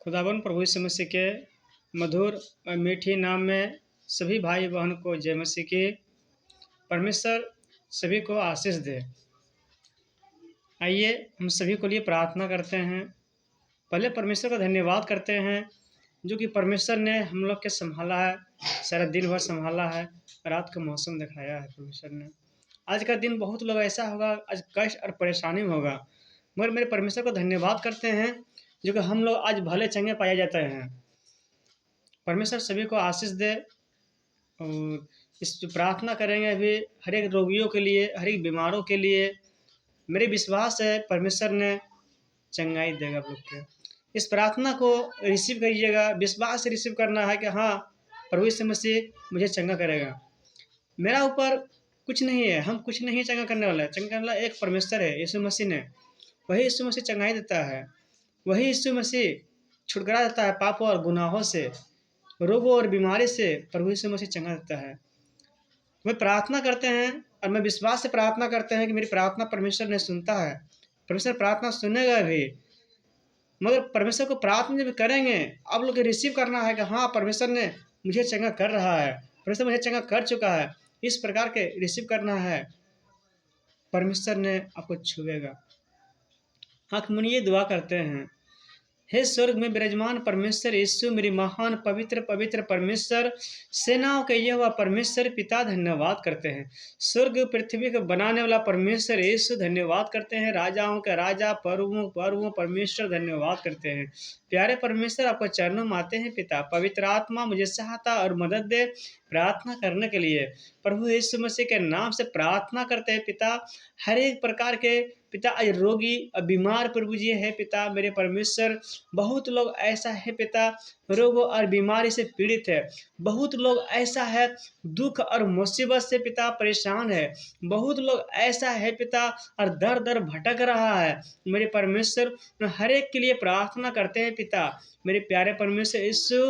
खुदावन प्रभु यीशु मसीह के मधुर और मीठी नाम में सभी भाई बहन को जय मसीह की। परमेश्वर सभी को आशीष दे। आइए हम सभी को लिए प्रार्थना करते हैं। पहले परमेश्वर का धन्यवाद करते हैं जो कि परमेश्वर ने हम लोग के संभाला है, सारा दिन भर संभाला है, रात का मौसम दिखाया है परमेश्वर ने। आज का दिन बहुत लोग ऐसा होगा, आज कष्ट और परेशानी में होगा, मगर मेरे परमेश्वर को धन्यवाद करते हैं जो कि हम लोग आज भले चंगे पाए जाते हैं। परमेश्वर सभी को आशीष दे। और इस प्रार्थना करेंगे अभी हर एक रोगियों के लिए, हर एक बीमारों के लिए। मेरे विश्वास है परमेश्वर ने चंगाई देगा आप लोग के। इस प्रार्थना को रिसीव करिएगा, विश्वास से रिसीव करना है कि हाँ प्रभु यीशु मसीह मुझे चंगा करेगा। मेरा ऊपर कुछ नहीं है, हम कुछ नहीं चंगा करने वाला है। चंगा करने वाला एक परमेश्वर है, यीशु मसीह ने। वही यीशु मसीह चंगाई देता है, वही यीशु मसीह छुटकारा देता है पापों और गुनाहों से, रोगों और बीमारी से। प्रभु यीशु मसीह चंगा देता है। वे प्रार्थना करते हैं और मैं विश्वास से प्रार्थना करते हैं कि मेरी प्रार्थना परमेश्वर ने सुनता है। परमेश्वर प्रार्थना सुनेगा भी, मगर परमेश्वर को प्रार्थना जब करेंगे आप लोग रिसीव करना है कि हाँ परमेश्वर ने मुझे चंगा कर रहा है, परमेश्वर मुझे चंगा कर चुका है। इस प्रकार के रिसीव करना है, परमेश्वर ने आपको छुएगा। आँख मुनिए दुआ करते हैं। हे स्वर्ग में विराजमान परमेश्वर यीशु, मेरी महान पवित्र पवित्र परमेश्वर, सेनाओं के यहोवा परमेश्वर पिता, धन्यवाद करते हैं। स्वर्ग पृथ्वी को बनाने वाला परमेश्वर यीशु, धन्यवाद करते हैं। राजाओं के राजा, प्रभुओं परमेश्वर, धन्यवाद करते हैं। प्यारे परमेश्वर आपको चरणों में आते हैं पिता। पवित्र आत्मा मुझे सहायता और मदद दे प्रार्थना करने के लिए। प्रभु यीशु मसीह के नाम से प्रार्थना करते हैं पिता। हर एक प्रकार के पिता आज रोगी और बीमार प्रभु जी है पिता मेरे परमेश्वर। बहुत लोग ऐसा है पिता रोगों और बीमारी से पीड़ित है। बहुत लोग ऐसा है दुख और मुसीबत से पिता परेशान है। बहुत लोग ऐसा है पिता और दर दर भटक रहा है मेरे परमेश्वर। हर एक के लिए प्रार्थना करते हैं पिता मेरे प्यारे परमेश्वर यीशु।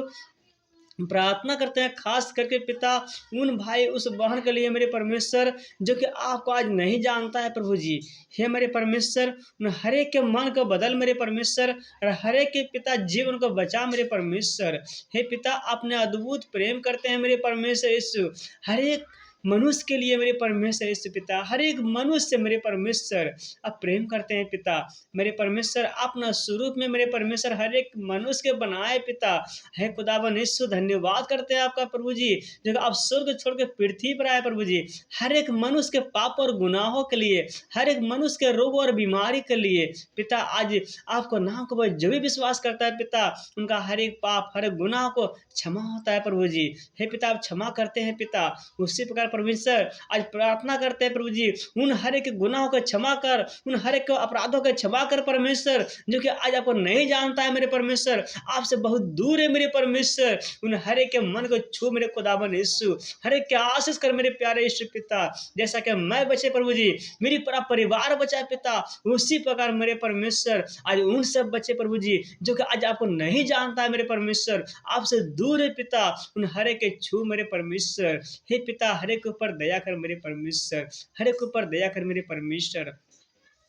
प्रार्थना करते हैं खास करके पिता उन भाई उस बहन के लिए मेरे परमेश्वर जो कि आपको आज नहीं जानता है प्रभु जी। हे मेरे परमेश्वर हर एक के मन को बदल मेरे परमेश्वर, और हर एक के पिता जीवन को बचा मेरे परमेश्वर। हे पिता अपने अद्भुत प्रेम करते हैं मेरे परमेश्वर यीशु। हर एक मनुष्य के लिए मेरे परमेश्वर यीशु पिता, हर एक मनुष्य मेरे परमेश्वर आप प्रेम करते हैं पिता मेरे परमेश्वर। अपना स्वरूप में मेरे परमेश्वर हर एक मनुष्य के बनाए पिता है खुदावन यीशु। धन्यवाद करते हैं आपका प्रभु जी जो आप स्वर्ग छोड़ के पृथ्वी पर आए प्रभु जी। हर एक मनुष्य के पाप और गुनाहों के लिए, हर एक मनुष्य के रोग और बीमारी के लिए पिता आज आपको नाम को जो भी विश्वास करता है पिता उनका हर एक पाप हर एक गुनाह को क्षमा होता है प्रभु जी। हे पिता आप क्षमा करते हैं पिता। उसी प्रकार परमेश्वर आज प्रार्थना करते हैं प्रभु जी उन हर एक गुनाहों को क्षमा कर, उन हर एक अपराधों को क्षमा कर परमेश्वर जो कि आज आपको नहीं जानता है मेरे परमेश्वर, आपसे बहुत दूर है मेरे परमेश्वर। उन हर एक के मन को छू मेरे खुदावन यीशु, हर एक के आशीष कर मेरे प्यारे यीशु पिता। जैसा कि मैं बचे प्रभु जी, मेरी पूरा परिवार बचा पिता, उसी प्रकार मेरे परमेश्वर आज उन सब बचे प्रभु जी जो कि आज आपको नहीं जानता है मेरे परमेश्वर, आपसे दूर है पिता। उन हर एक के छू मेरे परमेश्वर। हे पिता हर एक ऊपर दया कर मेरे परमेश्वर, हर एक ऊपर दया कर मेरे परमेश्वर।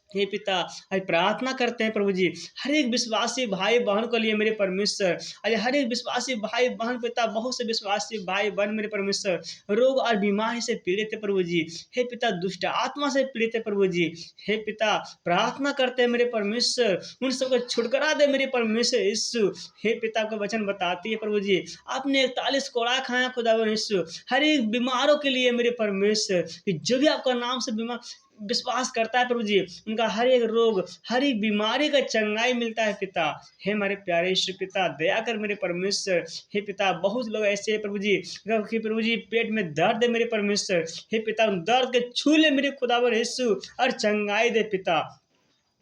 हे पिता आज प्रार्थना करते हैं प्रभु जी हर एक विश्वासी भाई बहन के लिए मेरे परमेश्वर। आज हर एक विश्वासी भाई बहन पिता, बहुत से विश्वासी भाई बहन मेरे परमेश्वर रोग और बीमारी से पीड़ित है प्रभु जी। हे पिता दुष्ट आत्मा से पीड़ित है प्रभु जी। हे पिता प्रार्थना करते हैं मेरे परमेश्वर उन सबको छुटकारा दे मेरे परमेश्वर यीशु। हे पिता का वचन बताती है प्रभु जी आपने 41 कोड़ा खाया खुदावन यीशु हर एक बीमारों के लिए मेरे परमेश्वर, कि जो भी आपका नाम से बीमार विश्वास करता है प्रभु जी उनका हर एक रोग हर एक बीमारी का चंगाई मिलता है पिता। हे हमारे प्यारे ईश्वर पिता दया कर मेरे परमेश्वर। हे पिता बहुत लोग ऐसे हैं प्रभु जी कि प्रभु जी पेट में दर्द है मेरे परमेश्वर। हे पिता उन दर्द के छू ले मेरे खुदावर यीशु और चंगाई दे पिता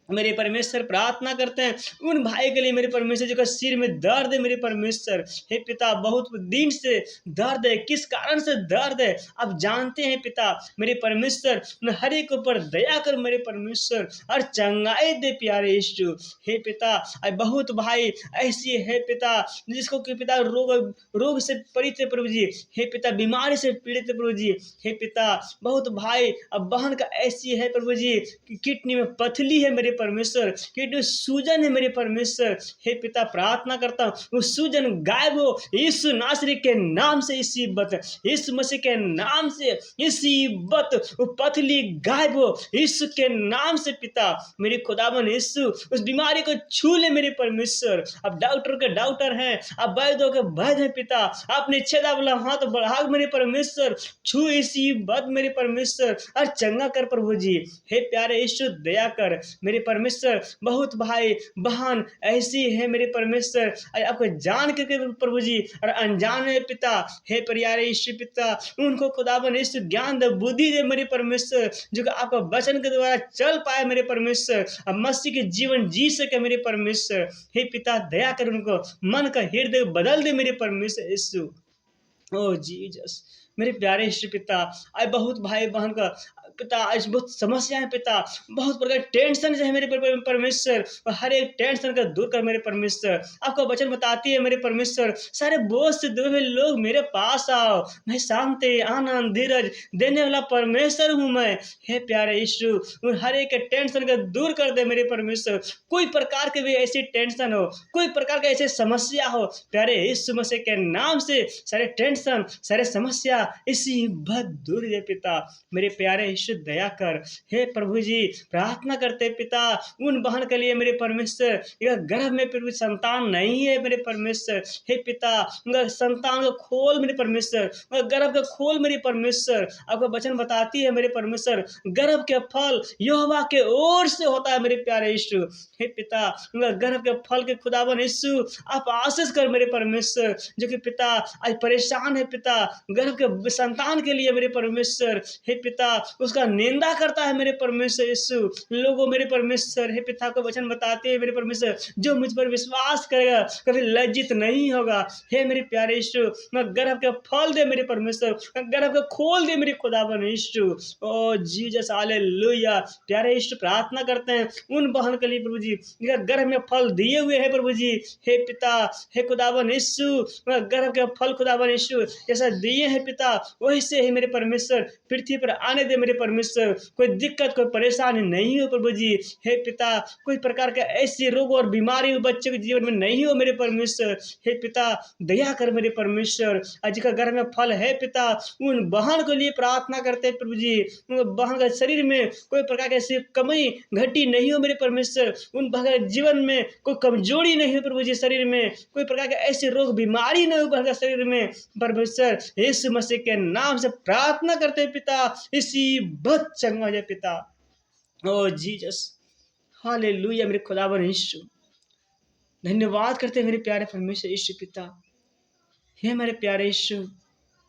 मेरे परमेश्वर। प्रार्थना करते हैं उन भाई के लिए मेरे परमेश्वर जो का सिर में दर्द है मेरे परमेश्वर। हे पिता बहुत दिन से दर्द है, किस कारण से दर्द है आप जानते हैं पिता मेरे परमेश्वर। हर एक ऊपर दया कर मेरे परमेश्वर और चंगाई दे प्यारे यीशु। हे पिता बहुत भाई ऐसी है पिता जिसको कि पिता रोग से पीड़ित है प्रभु जी। हे पिता बीमारी से पीड़ित है प्रभु जी। हे पिता बहुत भाई अब बहन का ऐसी है प्रभु जी कि किडनी में पथरी है मेरे परमेश्वर, कि जो सूजन है मेरे परमेश्वर, हे पिता प्रार्थना करता हूँ वो सूजन गायब हो यीशु नासरी के नाम से। इसी बत यीशु मसीह के नाम से इसी बत वो पथली गायब हो यीशु के नाम से। पिता मेरे खुदावन यीशु उस बीमारी को छू ले मेरे परमेश्वर। अब डॉक्टर के डॉक्टर हैं, अब वैद्यों के वैद्य हैं पिता, अपने छेदा वाला हाथ बढ़ा मेरे परमेश्वर, छू इसी बत मेरे परमेश्वर और चंगा कर प्रभु जी। हे प्यारे यीशु दया कर मेरे परमेश्वर। बहुत भाई बहन ऐसी है मेरे परमेश्वर आपको जान के प्रभु जी और अनजान में पिता, हे प्यारे यीशु पिता उनको खुदावन यीशु ज्ञान दे, बुद्धि दे मेरे परमेश्वर, जो कि आपका वचन के द्वारा चल पाए मेरे परमेश्वर, अब मसीह के जीवन जी सके मेरे परमेश्वर। हे पिता दया कर उनको मन का हृदय बदल दे मेरे परमेश्वर यीशु। ओ जीसस मेरे प्यारे यीशु पिता, आज बहुत भाई बहन का पिता आज बहुत समस्या है पिता, बहुत प्रकार टेंशन है मेरे परमेश्वर, और हर एक टेंशन का दूर कर मेरे परमेश्वर। आपका वचन बताती है मेरे परमेश्वर, सारे बोझ से दूर हुए लोग मेरे पास आओ, मैं शांति आनंद धीरज देने वाला परमेश्वर हूँ मैं। हे प्यारे यीशु हर एक टेंशन का दूर कर दे मेरे परमेश्वर। कोई प्रकार की भी ऐसी टेंशन हो, कोई प्रकार की ऐसी समस्या हो, प्यारे यीशु मसीह के नाम से सारे टेंशन सारे समस्या इसी भद दूर दे पिता। मेरे प्यारे यीशु दया कर। हे प्रभु जी प्रार्थना करते पिता उन बहन के लिए मेरे परमेश्वर, यह गर्भ में प्रभु संतान नहीं है मेरे परमेश्वर, हे पिता उनका संतान को खोल मेरे परमेश्वर, गर्भ का खोल मेरे परमेश्वर। आपका वचन बताती है मेरे परमेश्वर, गर्भ के फल यहोवा के ओर से होता है मेरे प्यारे यीशु। हे पिता उनका गर्भ के फल के खुदावन यीशु आप आशीष कर मेरे परमेश्वर, जो कि पिता आज परेशान है पिता गर्भ के संतान के लिए मेरे परमेश्वर। हे पिता उसका निंदा करता है मेरे परमेश्वर यीशु लोगों मेरे परमेश्वर। हे पिता को वचन बताते हैं मेरे परमेश्वर, जो मुझ पर विश्वास करेगा कभी लज्जित नहीं होगा। हे मेरे प्यारे यीशु मैं गर्भ के फल दे मेरे परमेश्वर, गर्भ के खोल दे मेरे खुदावन यीशु। ओ जीसस हालेलुया। प्यारे यीशु प्रार्थना करते हैं उन बहन के लिए प्रभु जी गर्भ में फल दिए हुए है प्रभु जी। हे पिता हे खुदावन यीशु गर्भ के फल खुदावन यीशु जैसा दिए हैं पिता वैसे ही मेरे परमेश्वर पृथ्वी पर आने दे मेरे परमेश्वर। कोई दिक्कत कोई परेशानी नहीं हो प्रभु जी। हे पिता कोई प्रकार के ऐसी रोग और बीमारी बच्चे के जीवन में नहीं हो मेरे परमेश्वर। हे पिता दया कर मेरे परमेश्वर। आज का घर में फल है पिता उन बहन के लिए प्रार्थना करते प्रभु जी, उन बहन के शरीर में कोई प्रकार की ऐसी कमी घटी नहीं हो मेरे परमेश्वर, उन बहन के जीवन में कोई कमजोरी नहीं हो प्रभु जी, शरीर में कोई प्रकार के ऐसी रोग बीमारी नहीं हो बहन के शरीर में परमेश्वर। यीशु मसीह के नाम से प्रार्थना करते पिता इसी बहुत चंगा है पिता। ओ जीसस हालेलुया। मेरे खुदावन यीशु धन्यवाद करते मेरे प्यारे परमेश्वर यीशु पिता। हे मेरे प्यारे यीशु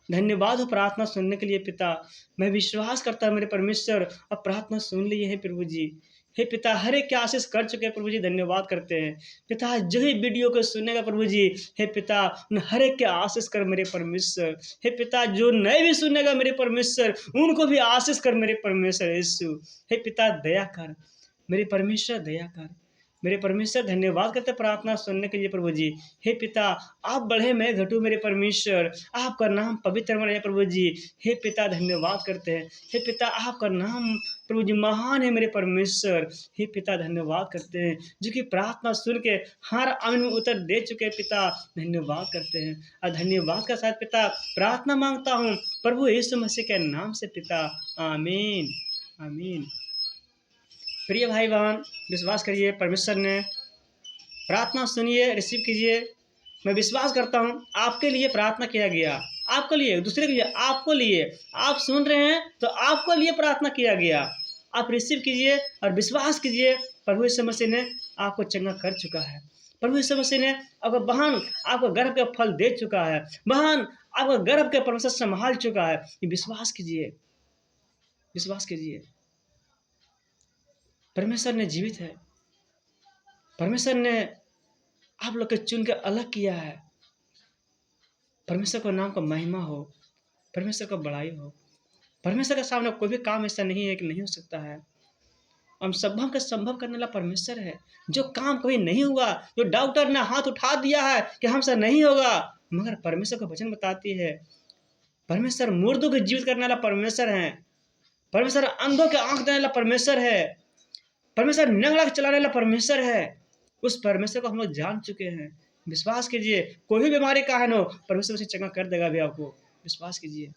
धन्यवाद हो प्रार्थना सुनने के लिए पिता। मैं विश्वास करता हूँ मेरे परमेश्वर अब प्रार्थना सुन ली है प्रभु जी। हे पिता हर एक के आशीष कर चुके हैं प्रभु जी, धन्यवाद करते हैं पिता। जो ही वीडियो को सुनेगा प्रभु जी हे पिता हर एक के आशीष कर मेरे परमेश्वर। हे पिता जो नए भी सुनेगा मेरे परमेश्वर उनको भी आशीष कर मेरे परमेश्वर यीशु। हे पिता दया कर मेरे परमेश्वर, दया कर मेरे परमेश्वर। धन्यवाद करते प्रार्थना सुनने के लिए प्रभु जी। हे पिता आप बढ़े मैं घटूं मेरे परमेश्वर, आपका नाम पवित्र रहे प्रभु जी। हे पिता धन्यवाद करते हैं। हे पिता आपका नाम प्रभु जी महान है मेरे परमेश्वर। हे पिता धन्यवाद करते हैं जो कि प्रार्थना सुन के हर आमीन में उत्तर दे चुके पिता, धन्यवाद करते हैं। और धन्यवाद का साथ पिता प्रार्थना मांगता हूँ प्रभु यीशु मसीह के नाम से पिता, आमीन आमीन। प्रिय भाई बहन विश्वास करिए परमेश्वर ने प्रार्थना सुनिए रिसीव कीजिए। मैं विश्वास करता हूँ आपके लिए प्रार्थना किया गया, आपके लिए दूसरे के लिए आपको लिए आप सुन रहे हैं तो आपको लिए प्रार्थना किया गया। आप रिसीव कीजिए और विश्वास कीजिए प्रभु यीशु मसीह ने आपको चंगा कर चुका है। प्रभु यीशु मसीह ने आपका बहन आपको गर्भ का फल दे चुका है, बहन आपका गर्भ के परमेश्वर संभाल चुका है। ये विश्वास कीजिए, विश्वास कीजिए। परमेश्वर ने जीवित है, परमेश्वर ने आप लोग के चुन के अलग किया है। परमेश्वर को नाम का महिमा हो, परमेश्वर का बड़ाई हो। परमेश्वर के सामने कोई भी काम ऐसा नहीं है कि नहीं हो सकता है। हम संभव का संभव करने वाला परमेश्वर है। जो काम कभी नहीं हुआ, जो डॉक्टर ने हाथ उठा दिया है कि हमसे नहीं होगा, मगर परमेश्वर का वचन बताती है परमेश्वर मुर्दों को जीवित करने वाला परमेश्वर है। परमेश्वर अंधों के आंख देने वाला परमेश्वर है। परमेश्वर नंग लाख चलाने वाला परमेश्वर है। उस परमेश्वर को हम लोग जान चुके हैं। विश्वास कीजिए, कोई भी बीमारी का है ना, परमेश्वर उसे चंगा कर देगा भी आपको। विश्वास कीजिए।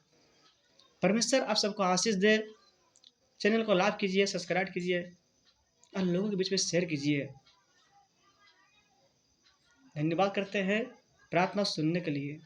परमेश्वर आप सबको आशीष दे। चैनल को लाइक कीजिए, सब्सक्राइब कीजिए और लोगों के बीच में शेयर कीजिए। धन्यवाद करते हैं प्रार्थना सुनने के लिए।